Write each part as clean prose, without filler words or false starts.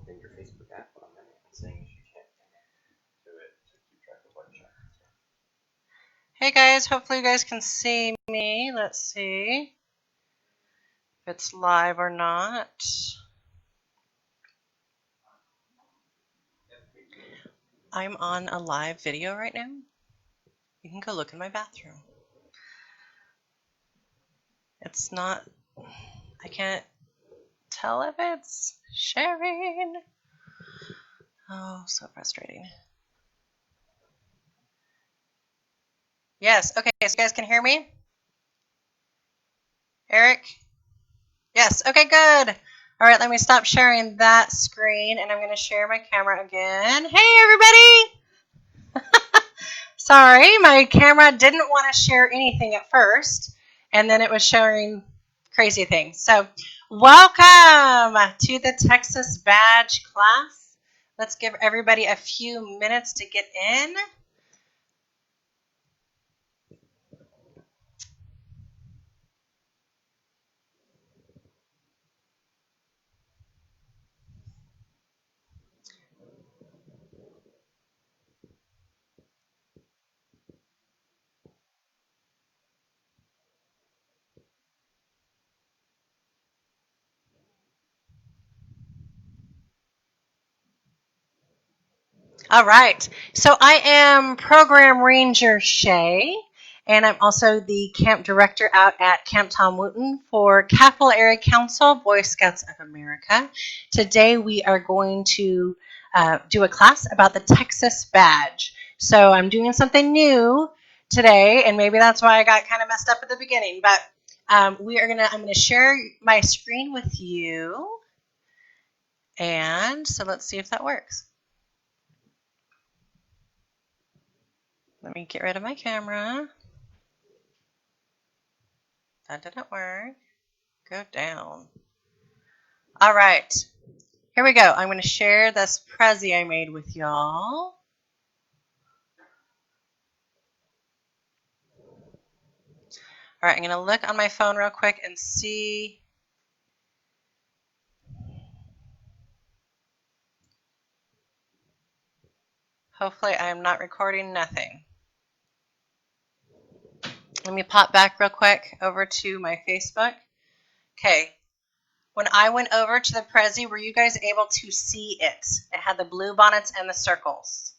in your Facebook app on there saying you can't do it to keep track of what chapters. Hey guys, hopefully you guys can see me. Let's see if it's live or not. I'm on a live video right now. You can go look in my bathroom. It's not, I can't tell if it's sharing. Oh, so frustrating. Yes, okay, so you guys can hear me? Eric? Yes, okay, good. All right, let me stop sharing that screen, and I'm going to share my camera again. Hey, everybody! Sorry, my camera didn't want to share anything at first, and then it was showing crazy things. So, welcome to the Texas Badge class. Let's give everybody a few minutes to get in. All right, so I am Program Ranger Shay, and I'm also the camp director out at Camp Tom Wooten for Capital Area Council, Boy Scouts of America. Today we are going to do a class about the Texas Badge. So I'm doing something new today, and maybe that's why I got kind of messed up at the beginning, but I'm gonna share my screen with you, and so let's see if that works. Let me get rid of my camera. That didn't work. Go down. All right. Here we go. I'm going to share this Prezi I made with y'all. All right. I'm going to look on my phone real quick and see. Hopefully I am not recording nothing. Let me pop back real quick over to my Facebook. Okay. When I went over to the Prezi, were you guys able to see it? It had the blue bonnets and the circles.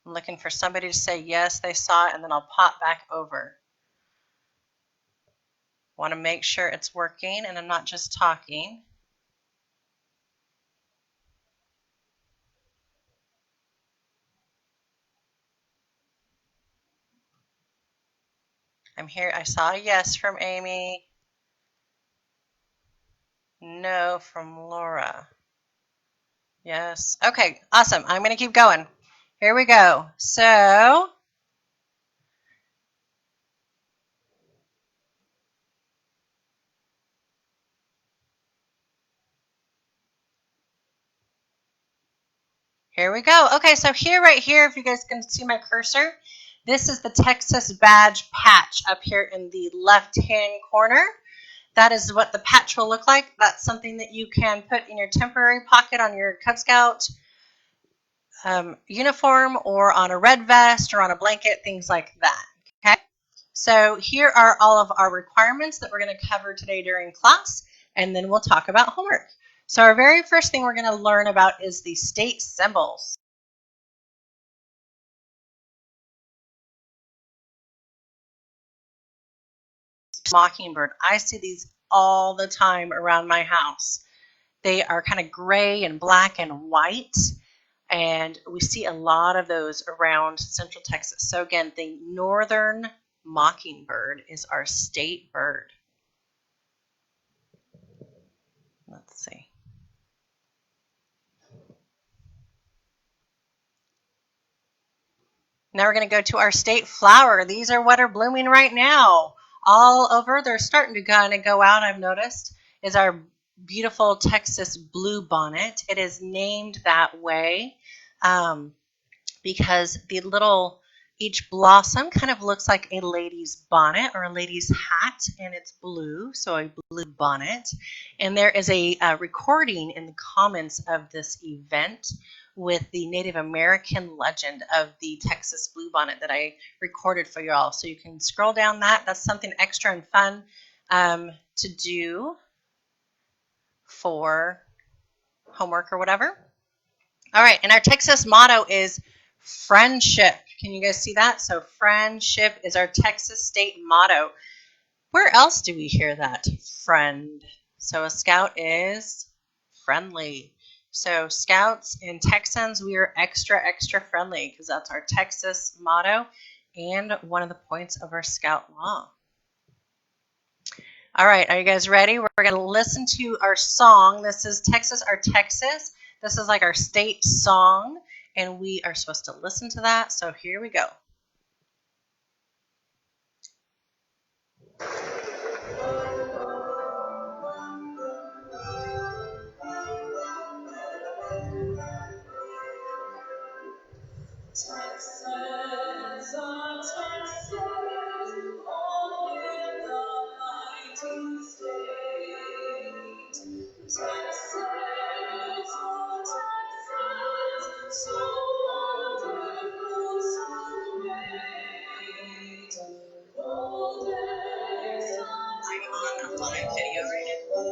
I'm looking for somebody to say yes, they saw it, and then I'll pop back over. Want to make sure it's working and I'm not just talking. I'm here. I saw a yes from Amy. No from Laura. Yes. Okay, awesome. I'm going to keep going. Here we go. So, here we go. Okay, so right here, if you guys can see my cursor, this is the Texas Badge patch up here in the left-hand corner. That is what the patch will look like. That's something that you can put in your temporary pocket on your Cub Scout uniform or on a red vest or on a blanket, things like that. Okay. So here are all of our requirements that we're going to cover today during class, and then we'll talk about homework. So our very first thing we're going to learn about is the state symbols. Mockingbird. I see these all the time around my house. They are kind of gray and black and white, and we see a lot of those around Central Texas. So again, the northern mockingbird is our state bird. Let's see. Now we're going to go to our state flower. These are what are blooming right now. All over, they're starting to kind of go out, I've noticed, is our beautiful Texas bluebonnet. It is named that way because the little Each blossom kind of looks like a lady's bonnet or a lady's hat, and it's blue, so a blue bonnet. And there is a recording in the comments of this event with the Native American legend of the Texas bluebonnet that I recorded for you all. So you can scroll down that. That's something extra and fun to do for homework or whatever. All right, and our Texas motto is friendship. Can you guys see that? So friendship is our Texas state motto. Where else do we hear that? Friend. So a scout is friendly. So scouts and Texans, we are extra, extra friendly because that's our Texas motto and one of the points of our scout law. All right, are you guys ready? We're going to listen to our song. This is Texas, Our Texas. This is like our state song, and we are supposed to listen to that. So here we go. Texas, oh Texas, oh in the mighty state. Texas, oh Texas, so wonderful, so great. I'm on a live video right now.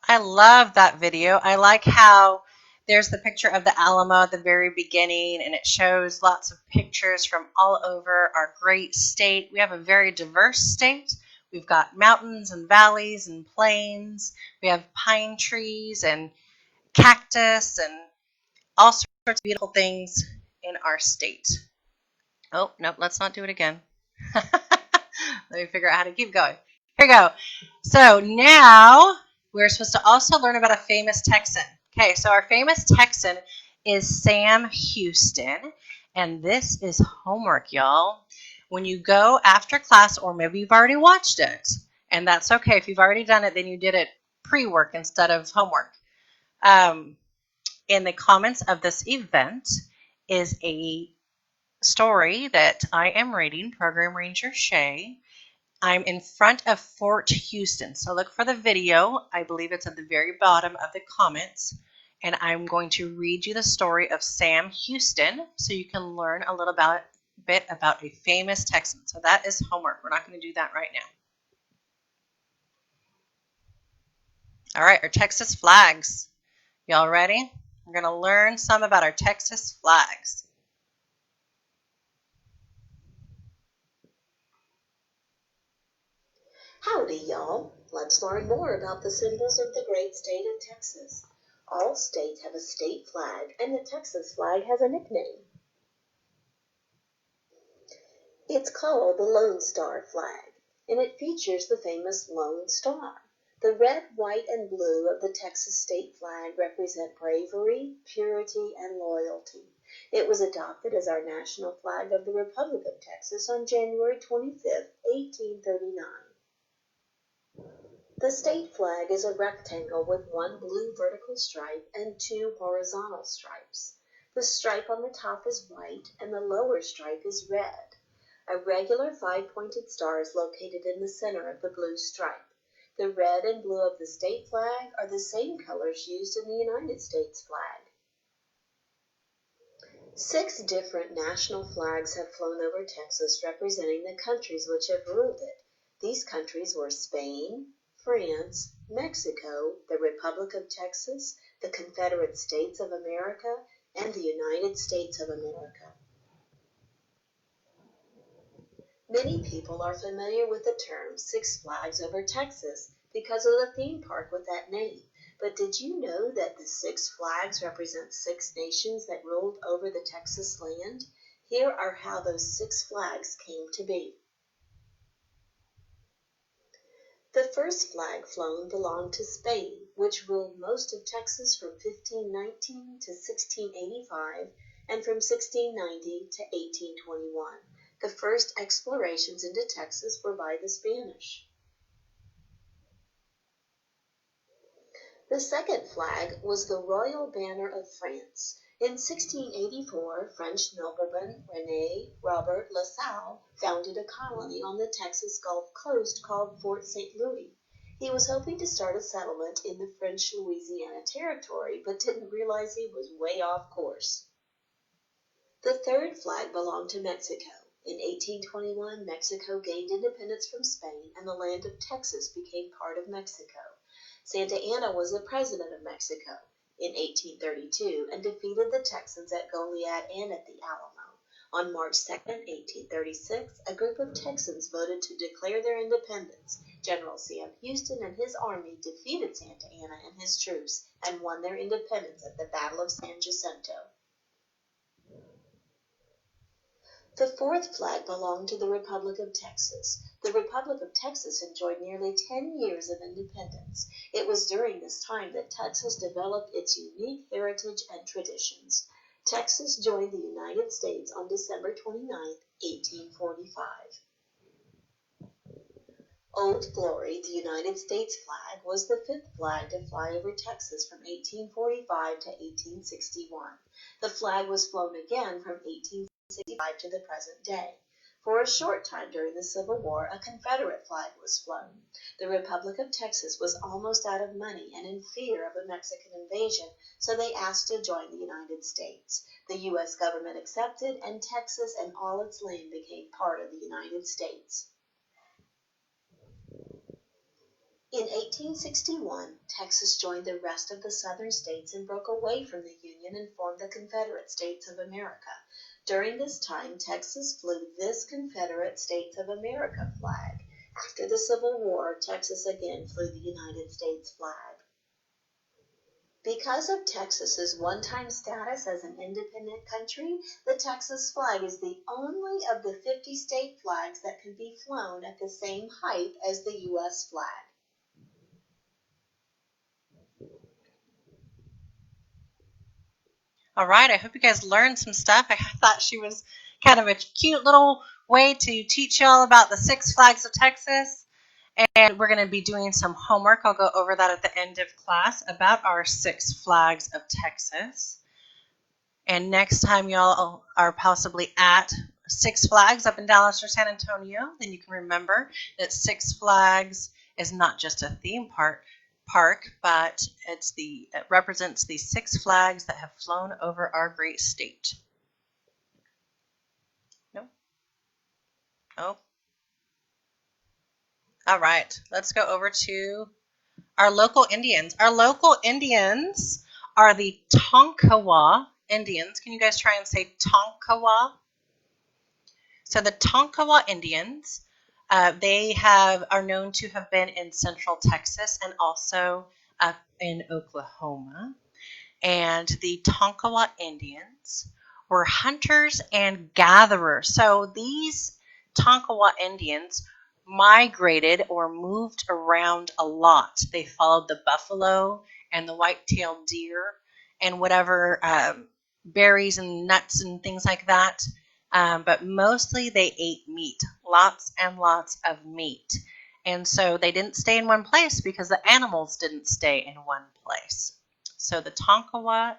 I love that video. I like how there's the picture of the Alamo at the very beginning, and it shows lots of pictures from all over our great state. We have a very diverse state. We've got mountains and valleys and plains. We have pine trees and cactus and all sorts of beautiful things in our state. Oh, nope, let's not do it again. Let me figure out how to keep going. Here we go. So now we're supposed to also learn about a famous Texan. Okay, so our famous Texan is Sam Houston, and this is homework, y'all. When you go after class, or maybe you've already watched it, and that's okay. If you've already done it, then you did it pre-work instead of homework. In the comments of this event is a story that I am reading, Program Ranger Shay. I'm in front of Fort Houston. So look for the video. I believe it's at the very bottom of the comments. And I'm going to read you the story of Sam Houston so you can learn a little bit about a famous Texan. So that is homework. We're not going to do that right now. All right, our Texas flags. Y'all ready? We're going to learn some about our Texas flags. Howdy, y'all. Let's learn more about the symbols of the great state of Texas. All states have a state flag, and the Texas flag has a nickname. It's called the Lone Star flag, and it features the famous Lone Star. The red, white, and blue of the Texas state flag represent bravery, purity, and loyalty. It was adopted as our national flag of the Republic of Texas on January 25, 1839. The state flag is a rectangle with one blue vertical stripe and two horizontal stripes. The stripe on the top is white and the lower stripe is red. A regular five-pointed star is located in the center of the blue stripe. The red and blue of the state flag are the same colors used in the United States flag. 6 different national flags have flown over Texas representing the countries which have ruled it. These countries were Spain, France, Mexico, the Republic of Texas, the Confederate States of America, and the United States of America. Many people are familiar with the term Six Flags Over Texas because of the theme park with that name. But did you know that the Six Flags represent 6 nations that ruled over the Texas land? Here are how those 6 flags came to be. The first flag flown belonged to Spain, which ruled most of Texas from 1519 to 1685 and from 1690 to 1821. The first explorations into Texas were by the Spanish. The second flag was the royal banner of France. In 1684, French nobleman René Robert La Salle founded a colony on the Texas Gulf Coast called Fort St. Louis. He was hoping to start a settlement in the French Louisiana Territory, but didn't realize he was way off course. The third flag belonged to Mexico. In 1821, Mexico gained independence from Spain, and the land of Texas became part of Mexico. Santa Anna was the president of Mexico in 1832 and defeated the Texans at Goliad and at the Alamo. On March 2, 1836, a group of Texans voted to declare their independence. General Sam Houston and his army defeated Santa Anna and his troops and won their independence at the Battle of San Jacinto. The fourth flag belonged to the Republic of Texas. The Republic of Texas enjoyed nearly 10 years of independence. It was during this time that Texas developed its unique heritage and traditions. Texas joined the United States on December 29, 1845. Old Glory, the United States flag, was the fifth flag to fly over Texas from 1845 to 1861. The flag was flown again from 1865 to the present day. For a short time during the Civil War, a Confederate flag was flown. The Republic of Texas was almost out of money and in fear of a Mexican invasion, so they asked to join the United States. The U.S. government accepted, and Texas and all its land became part of the United States. In 1861, Texas joined the rest of the southern states and broke away from the Union and formed the Confederate States of America. During this time, Texas flew this Confederate States of America flag. After the Civil War, Texas again flew the United States flag. Because of Texas's one-time status as an independent country, the Texas flag is the only of the 50 state flags that can be flown at the same height as the U.S. flag. All right, I hope you guys learned some stuff. I thought she was kind of a cute little way to teach you all about the Six Flags of Texas. And we're going to be doing some homework. I'll go over that at the end of class about our Six Flags of Texas. And next time y'all are possibly at Six Flags up in Dallas or San Antonio, then you can remember that Six Flags is not just a theme park, but it represents the 6 flags that have flown over our great state. No? Oh. All right, let's go over to our local Indians. Our local Indians are the Tonkawa Indians. Can you guys try and say Tonkawa? So the Tonkawa Indians, they are known to have been in central Texas and also up in Oklahoma. And the Tonkawa Indians were hunters and gatherers. So these Tonkawa Indians migrated or moved around a lot. They followed the buffalo and the white-tailed deer and whatever berries and nuts and things like that. But mostly they ate meat, lots and lots of meat. And so they didn't stay in one place because the animals didn't stay in one place. So the Tonkawa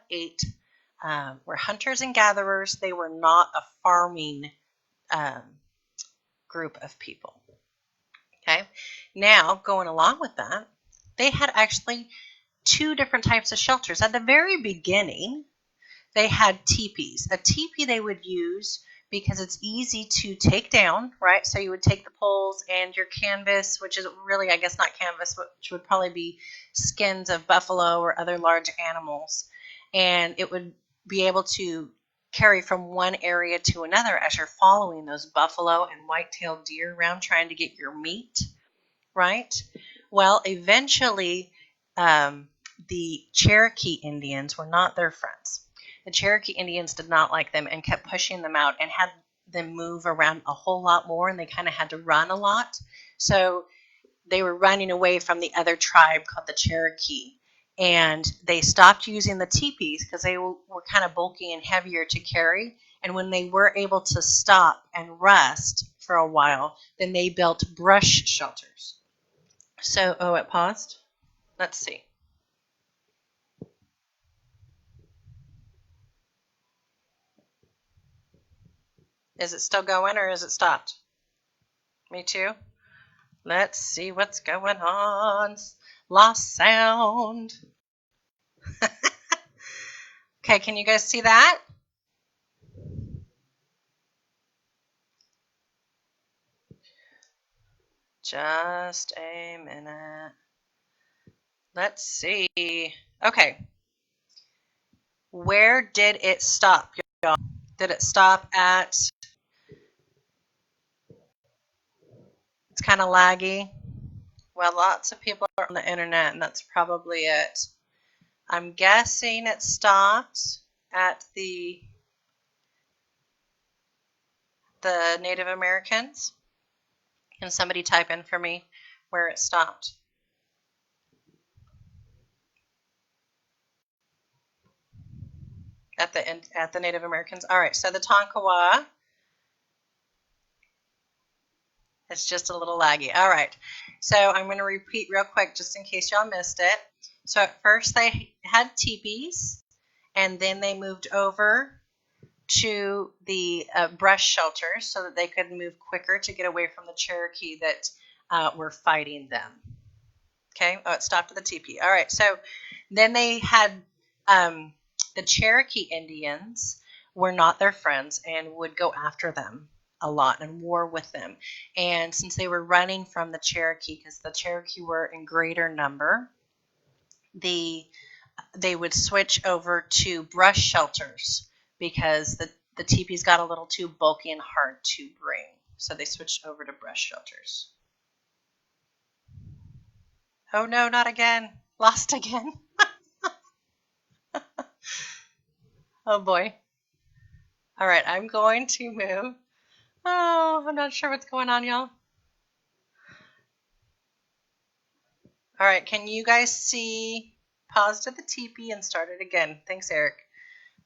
were hunters and gatherers. They were not a farming group of people. Okay, now going along with that, they had actually 2 different types of shelters. At the very beginning, they had teepees. A teepee they would use because it's easy to take down, right? So you would take the poles and your canvas, which is really, I guess, not canvas, which would probably be skins of buffalo or other large animals. And it would be able to carry from one area to another as you're following those buffalo and white-tailed deer around trying to get your meat, right? Well, eventually, the Cherokee Indians were not their friends. The Cherokee Indians did not like them and kept pushing them out and had them move around a whole lot more, and they kind of had to run a lot. So they were running away from the other tribe called the Cherokee. And they stopped using the teepees because they were kind of bulky and heavier to carry. And when they were able to stop and rest for a while, then they built brush shelters. So, oh, it paused? Let's see. Is it still going or is it stopped? Me too. Let's see what's going on. Lost sound. Okay, can you guys see that? Just a minute. Let's see. Okay. Where did it stop, y'all? Did it stop at, it's kind of laggy? Well, lots of people are on the internet, and that's probably it. I'm guessing it stopped at the Native Americans. Can somebody type in for me where it stopped? At the Native Americans. All right, so the Tonkawa. It's just a little laggy. All right, so I'm going to repeat real quick just in case y'all missed it. So at first they had teepees, and then they moved over to the brush shelters so that they could move quicker to get away from the Cherokee that were fighting them. Okay, oh, it stopped at the teepee. All right, so then they had the Cherokee Indians were not their friends and would go after them a lot and war with them. And since they were running from the Cherokee, because the Cherokee were in greater number, they would switch over to brush shelters because the teepees got a little too bulky and hard to bring. So they switched over to brush shelters. Oh no, not again. Lost again. Oh boy. All right, I'm going to move. Oh, I'm not sure what's going on, y'all. All right, can you guys see? Paused at the teepee and started again. Thanks, Eric.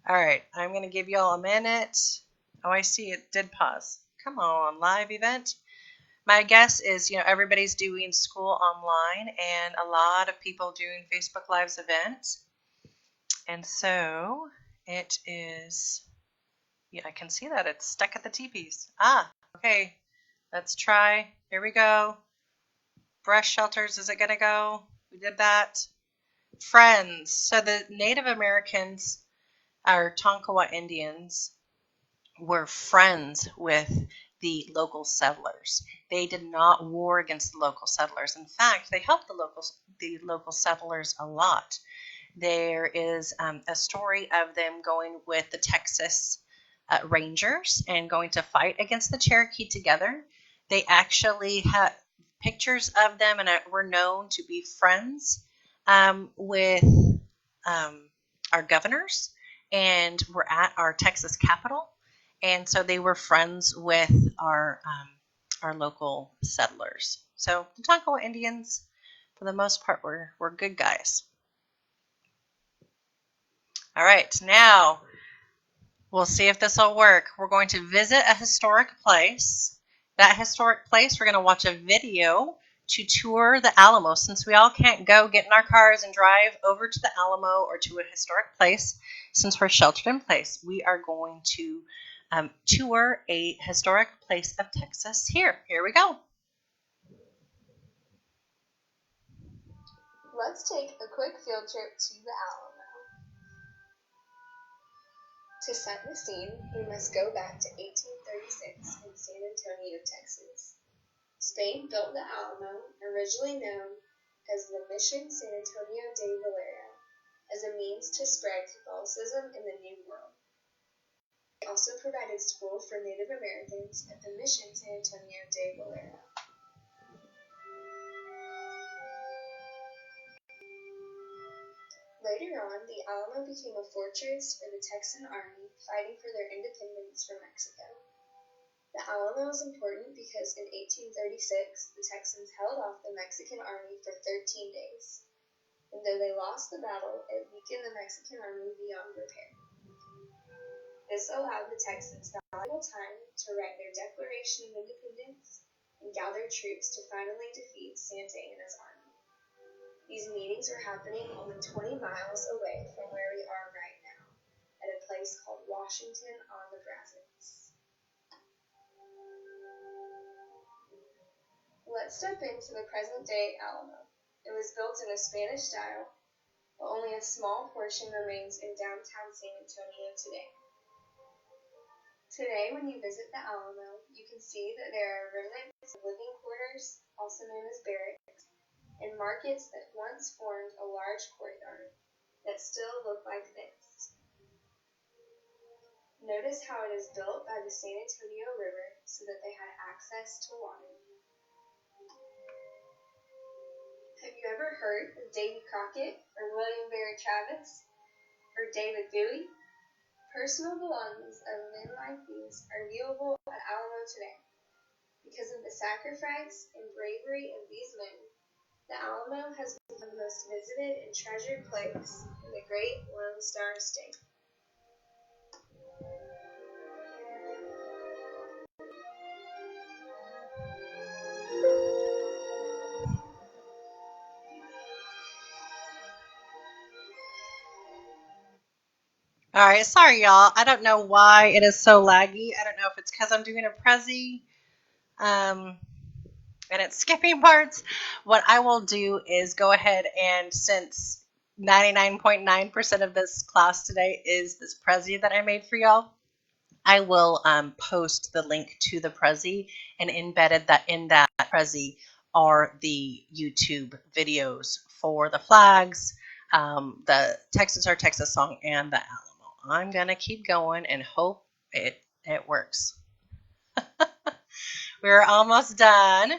All right, I'm going to give y'all a minute. Oh, I see it did pause. Come on, live event. My guess is, everybody's doing school online and a lot of people doing Facebook Live's events. And so it is, yeah, I can see that it's stuck at the teepees. Okay, let's try. Here we go. Brush shelters, is it going to go? We did that. Friends. So the Native Americans, our Tonkawa Indians, were friends with the local settlers. They did not war against the local settlers. In fact, they helped the local settlers a lot. There is a story of them going with the Texas Rangers and going to fight against the Cherokee together. They actually had pictures of them and were known to be friends with our governors and were at our Texas Capitol. And so they were friends with our local settlers. So the Tonkawa Indians, for the most part, were good guys. All right, now we'll see if this will work. We're going to visit a historic place. That historic place, we're going to watch a video to tour the Alamo. Since we all can't go get in our cars and drive over to the Alamo or to a historic place, since we're sheltered in place, we are going to tour a historic place of Texas here. Here we go. Let's take a quick field trip to the Alamo. To set the scene, we must go back to 1836 in San Antonio, Texas. Spain built the Alamo, originally known as the Mission San Antonio de Valera, as a means to spread Catholicism in the New World. They also provided school for Native Americans at the Mission San Antonio de Valera. Later on, the Alamo became a fortress for the Texan army fighting for their independence from Mexico. The Alamo is important because in 1836, the Texans held off the Mexican army for 13 days. And though they lost the battle, it weakened the Mexican army beyond repair. This allowed the Texans valuable time to write their Declaration of Independence and gather troops to finally defeat Santa Anna's army. These meetings were happening only 20 miles away from where we are right now, at a place called Washington on the Brazos. Let's step into the present-day Alamo. It was built in a Spanish style, but only a small portion remains in downtown San Antonio today. Today, when you visit the Alamo, you can see that there are remnants of living quarters, also known as barracks, and markets that once formed a large courtyard that still look like this. Notice how it is built by the San Antonio River so that they had access to water. Have you ever heard of Davy Crockett or William Barrett Travis or David Bowie? Personal belongings of men like these are viewable at Alamo today. Because of the sacrifice and bravery of these men, the Alamo has become the most visited and treasured place in the great Lone Star State. All right, sorry y'all. I don't know why it is so laggy. I don't know if it's because I'm doing a Prezi and it's skipping parts. What I will do is go ahead and, since 99.9% of this class today is this Prezi that I made for y'all, I will post the link to the Prezi, and embedded that in that Prezi are the YouTube videos for the flags, the Texas Our Texas song, and the Alamo. I'm gonna keep going and hope it works. We're almost done.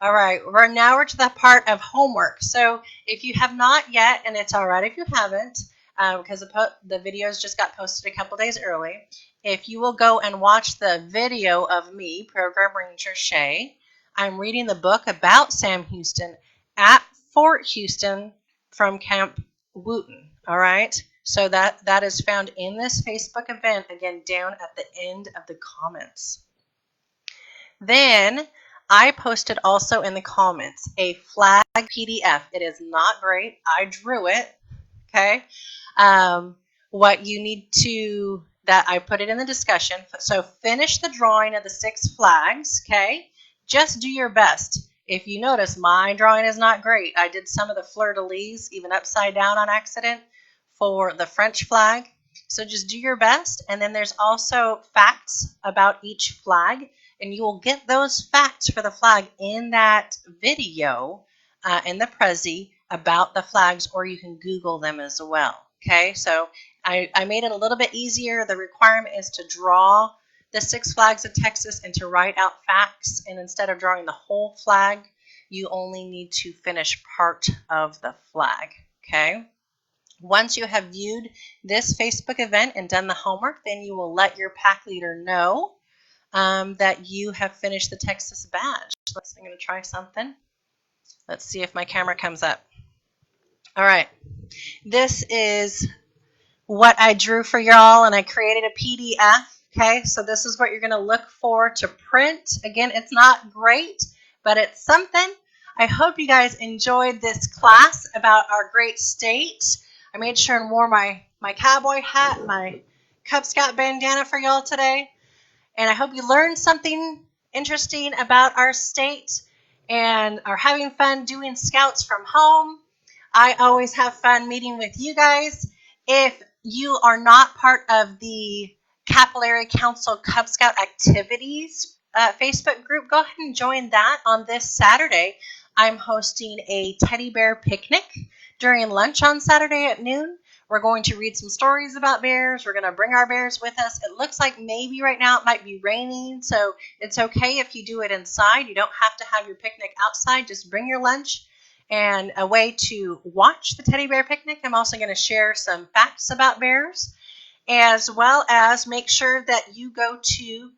All right, we're to the part of homework. So if you have not yet, and it's all right if you haven't, because the videos just got posted a couple days early, if you will go and watch the video of me, Program Ranger Shay, I'm reading the book about Sam Houston at Fort Houston from Camp Wooten. All right, so that is found in this Facebook event, again, down at the end of the comments. Then I posted also in the comments a flag PDF. It is not great. I drew it. Okay. What you need to, that I put it in the discussion. So finish the drawing of the 6 flags. Okay. Just do your best. If you notice, my drawing is not great. I did some of the fleur-de-lis even upside down on accident for the French flag. So just do your best. And then there's also facts about each flag. And you will get those facts for the flag in that video in the Prezi about the flags, or you can Google them as well. Okay, so I made it a little bit easier. The requirement is to draw the 6 flags of Texas and to write out facts. And instead of drawing the whole flag, you only need to finish part of the flag. Okay. Once you have viewed this Facebook event and done the homework, then you will let your pack leader know that you have finished the Texas badge. I'm going to try something. Let's see if my camera comes up. All right. This is what I drew for y'all, and I created a PDF. Okay, so this is what you're going to look for to print. Again, it's not great, but it's something. I hope you guys enjoyed this class about our great state. I made sure and wore my cowboy hat, my Cub Scout bandana for y'all today. And I hope you learned something interesting about our state and are having fun doing scouts from home. I always have fun meeting with you guys. If you are not part of the Capillary Council Cub Scout Activities Facebook group, go ahead and join that. On this Saturday, I'm hosting a teddy bear picnic during lunch on Saturday at noon. We're going to read some stories about bears. We're going to bring our bears with us. It looks like maybe right now it might be raining, so it's okay if you do it inside. You don't have to have your picnic outside. Just bring your lunch and a way to watch the teddy bear picnic. I'm also going to share some facts about bears, as well as make sure that you go to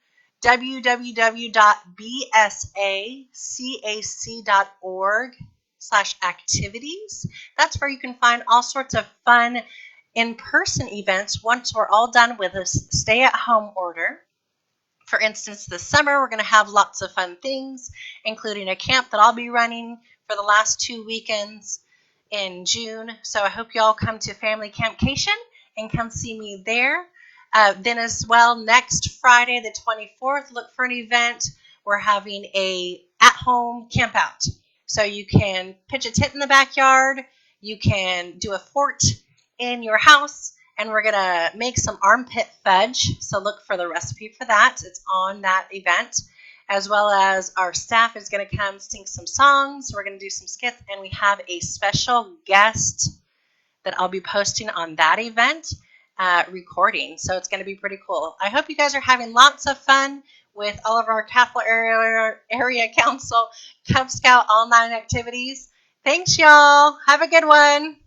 www.bsacac.org/activities. That's where you can find all sorts of fun in-person events once we're all done with this stay-at-home order. For instance, this summer we're going to have lots of fun things, including a camp that I'll be running for the last 2 weekends in June. So I hope you all come to Family Campcation and come see me there. Then as well, next Friday, the 24th, look for an event. We're having a at-home camp out. So you can pitch a tent in the backyard. You can do a fort in your house. And we're going to make some armpit fudge. So look for the recipe for that. It's on that event. As well as our staff is going to come sing some songs. We're going to do some skits. And we have a special guest that I'll be posting on that event recording. So it's going to be pretty cool. I hope you guys are having lots of fun with all of our Catholic Area Council Cub Scout All 9 activities. Thanks, y'all. Have a good one.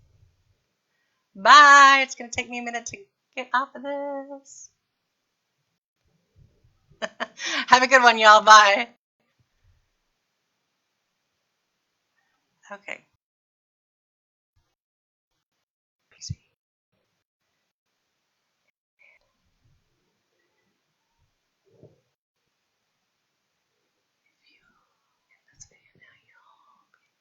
Bye. It's going to take me a minute to get off of this. Have a good one, y'all. Bye. Okay.